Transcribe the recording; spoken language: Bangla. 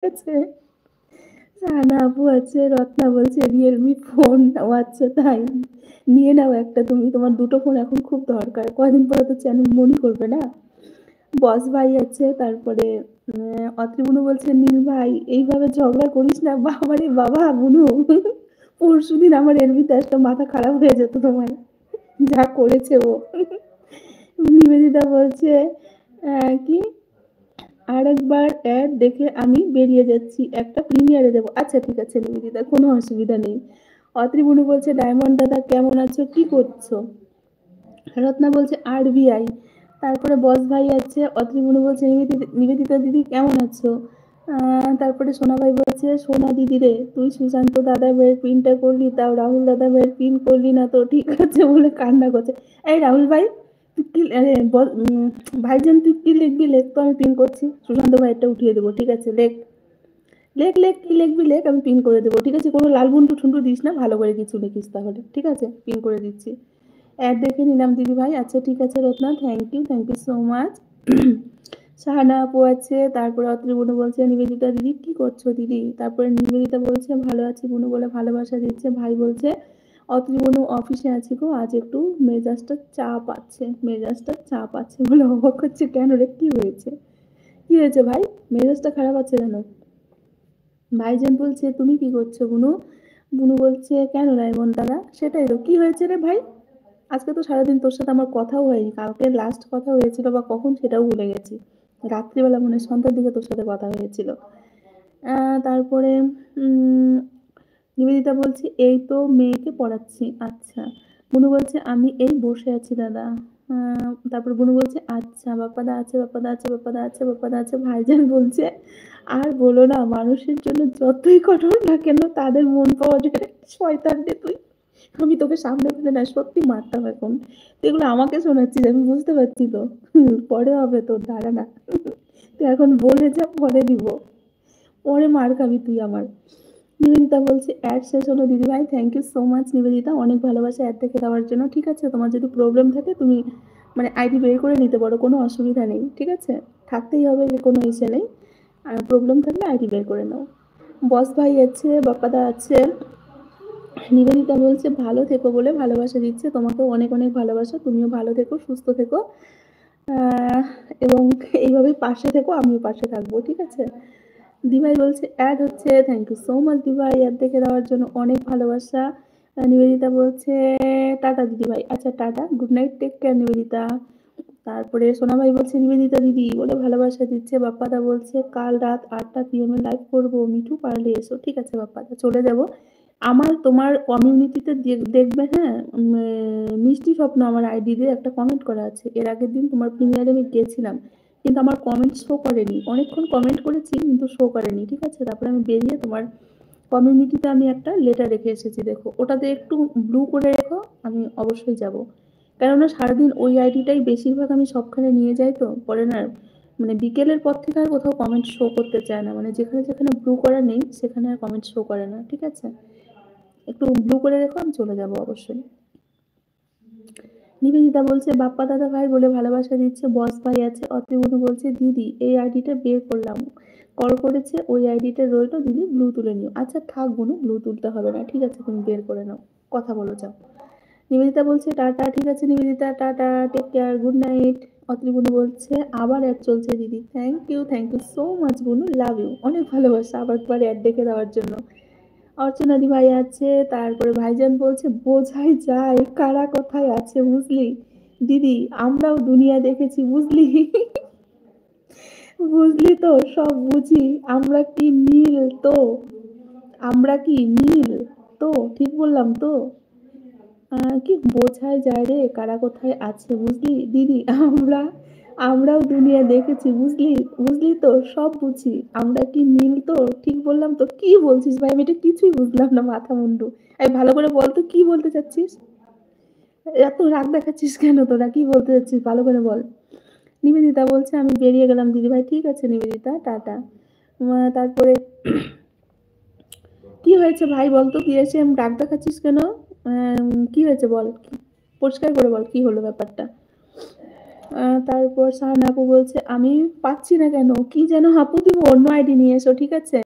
আছে। সাহানা আপু আছে, রত্না বলছে রিয়েলমি ফোন। ও আচ্ছা তাই। নিয়ে নাও একটা তুমি। তোমার ২ টো ফোন এখন খুব দরকার। কয়দিন পরে তো চ্যানেল মনি করবে না? বস ভাই আছে, তারপরে অত্রি বুনু বলছে, "নীল ভাই এইভাবে ঝগড়া করিস না।" বাবারে বাবা বুনু! পরশুদিন আমার এলবিতে একটা মাথা খারাপ হয়ে যেত তোমার। যা করেছে ও। নিবেদিতা বলছে কি আরেকবার অ্যাড দেখে আমি বেরিয়ে যাচ্ছি। একটা প্রিমিয়ারে দেব। আচ্ছা ঠিক আছে নিবেদিতা, কোনো অসুবিধা নেই। অত্রি বুনু বলছে, "ডায়মন্ড দাদা কেমন আছো? কি করছো?" রত্না বলছে আরবিআই। তারপরে বস ভাই আছে, অত্রি বুনু বলছে নিবেদিতা দিদি কেমন আছো? তারপরে সোনা ভাই বলছে, সোনা দিদি রে তুই সুশান্ত দাদা ভাইয়ের পিনটা করলি, তাও রাহুল দাদা ভাইয়ের পিন করলি না তো ঠিক আছে বলে কান্না করছে। এই রাহুল ভাই তুই কি ভাইজান তুই কি লিখবি লেখ তো, আমি পিন করছি। সুশান্ত ভাইয়েরটা উঠিয়ে দেবো, ঠিক আছে লেখ। লেখ লেখ কি লিখবি লেখ, আমি পিন করে দেবো, ঠিক আছে? কোনো লাল বুন্টু ঠুন্টু দিস না, ভালো করে কিছু লিখিস তাহলে, ঠিক আছে? পিন করে দিচ্ছি। অ্যাড দেখে নিলাম দিদি ভাই। আচ্ছা ঠিক আছে Ratna, thank you so much. Shahana আপু আছে, তারপরে অত্রি বুনু বলছে, নিবেদিতা দিদি কি করছো দিদি? তারপরে নিবেদিতা বলছে, ভালো আছি বুনু বলে ভালোবাসা দিচ্ছে। ভাই বলছে, অত্রি বুনু অফিসে আছি গো, আজ একটু মেজাজটা চাপ আছে বলে অবাক হচ্ছে। কেন রে, কি হয়েছে? কি হয়েছে ভাই? মেজাজটা খারাপ আছে কেন? ভাইজান বলছে, তুমি কি করছো বুনু? বুনু বলছে, কেন ডায়মন্ড দাদা? সেটাই তো, কি হয়েছে রে ভাই? আজকে তো সারাদিন তোর সাথে আমার কথাও হয়নি। কালকে লাস্ট কথা হয়েছিল বা কখন সেটাও ভুলে গেছি। রাত্রিবেলা মনে হয় সন্ধ্যার দিকে তোর সাথে কথা হয়েছিল। তারপরে উম নিবেদিতা বলছে, এই তো মেয়েকে পড়াচ্ছি। আচ্ছা। বুনু বলছে, আমি এই বসে আছি দাদা। তারপর বুনু বলছে, আচ্ছা বাপ্পাদা আছে, বাপ্পাদা আছে, বাপ্পাদা আছে, বাপ্পাদা আছে। ভাইজান বলছে, আর বলো না, মানুষের জন্য যতই কঠোর না কেন তাদের মন পাওয়া যায় না। শয়তান রে তুই! আমি তোকে সামনে পেলে না সত্যি মারতাম এখন। তুই এগুলো আমাকে শোনাচ্ছিস, আমি বুঝতে পারছি তো। পরে হবে তোর, দাঁড়া না। তুই এখন বলে যা, পরে দিব। পরে মার খাবি তুই আমার। নিবেদিতা বলছে, অ্যাড শেষ হলো দিদি ভাই। Thank you so much Nivedita, অনেক ভালোবাসা অ্যাড দেখে দেওয়ার জন্য। ঠিক আছে, তোমার যদি প্রবলেম থাকে তুমি মানে আইডি বের করে নিতে পারো, কোনো অসুবিধা নেই, ঠিক আছে? থাকতেই হবে, কোনো ইসে নেই। আর প্রবলেম থাকলে আইডি বের করে নাও। বস ভাই আছে, বাপ্পাদা আছে। নিবেদিতা বলছে, ভালো থেকো বলে ভালোবাসা দিচ্ছে। তোমাকেও অনেক অনেক ভালোবাসা, তুমিও ভালো থেকো, সুস্থ থেকো। আহ, এবং এইভাবে পাশে থেকো, আমিও পাশে থাকবো, ঠিক আছে? দিভাই বলছে অ্যাড হচ্ছে, থ্যাংক ইউ সো মাচ দিভাই অ্যাড দেখে দেওয়ার জন্য, অনেক ভালোবাসা। নিবেদিতা বলছে, টাটা দিদি ভাই। আচ্ছা tata, good night, take care Nivedita. তারপরে সোনাভাই বলছে, নিবেদিতা দিদি বলে ভালোবাসা দিচ্ছে। বাপ্পাদা বলছে, কাল রাত 8টা PM লাইভ করবো, মিঠু পারলে এসো। ঠিক আছে বাপ্পাদা, চলে যাব। আমার তোমার কমিউনিটিতে দেখবে, হ্যাঁ, মিষ্টি স্বপ্ন আমার আইডি দিয়ে একটা কমেন্ট করা আছে। এর আগের দিন তোমার প্রিমিয়ারে আমি গেছিলাম, কিন্তু আমার কমেন্ট শো করেনি। অনেকক্ষণ কমেন্ট করেছি কিন্তু শো করেনি, ঠিক আছে? তারপরে আমি বেরিয়ে তোমার কমিউনিটিতে আমি একটা লেটার রেখে এসেছি, দেখো ওটাতে একটু ব্লু করে রেখো, আমি অবশ্যই যাব। কেননা সারাদিন ওই আইডিটাই বেশিরভাগ আমি সবখানে নিয়ে যাই, তো পরে না মানে বিকেলের পর থেকে আর কোথাও কমেন্ট শো করতে চায় না, মানে যেখানে যেখানে ব্লু করা নেই সেখানে আর কমেন্ট শো করে না, ঠিক আছে? একটু ব্লু করে রেখো, আমি চলে যাব অবশ্যই। নিবেদিতা বলছে, বাপ্পা দাদা ভাই বলে ভালোবাসা দিচ্ছে। বস ভাই আছে, অত্রিবনু বলছে, দিদি এই আইডিটা বের করলাম, কল করেছে, ওই আইডিটা রইলো, দিদি ব্লু তুলে নিও। আচ্ছা থাক বোনু, ব্লু তুলতে হবে না, ঠিক আছে? তুমি বের করে নাও, কথা বলো যাও। নিবেদিতা বলছে, টাটা। ঠিক আছে Nivedita, tata, take care, good night. অত্রিবনু বলছে, আবার অ্যাড চলছে দিদি। থ্যাংক ইউ সো মাচ বোনু, লাভ ইউ, অনেক ভালোবাসা আবার একবার অ্যাড দেখে দেওয়ার জন্য। অর্চনাদি ভাই আছে, তারপরে ভাইজান বলছে, বোঝাই যায় কারা কোথায় আছে বুঝলি দিদি, আমরাও দুনিয়া দেখেছি বুঝলি। বুঝলি তো, সব বুঝি। আমরা কি নীল তো, আমরা কি নীল তো, ঠিক বললাম তো? কি বোঝাই যায় রে কারা কোথায় আছে বুঝলি দিদি, আমরাও দুনিয়া দেখেছি বুঝলি। বুঝলি তো, সব বুঝি। আমরা কি নীল তো, ঠিক বললাম তো? কি বলছিস ভাই, আমি এটা কিছুই বুঝলাম না, মাথা মুন্ডু। এই ভালো করে বল তো, কি বলতে চাচ্ছিস? এত রাগ দেখাচ্ছিস কেন তোরা, কি বলতে চাচ্ছিস ভালো করে বল। নিবেদিতা বলছে, আমি বেরিয়ে গেলাম দিদি ভাই। ঠিক আছে নিবেদিতা, টাটা। তারপরে কি হয়েছে ভাই বলতো, তুই এসে রাগ দেখাচ্ছিস কেন? কি হয়েছে বল, পরিষ্কার করে বল, কি হলো ব্যাপারটা? তারপর সাহানা আপু বলছে, "আমি পাচ্ছি না কেন? কি যেন আপু তুমি অন্য আইডি নিয়ে এসো, ঠিক আছে?"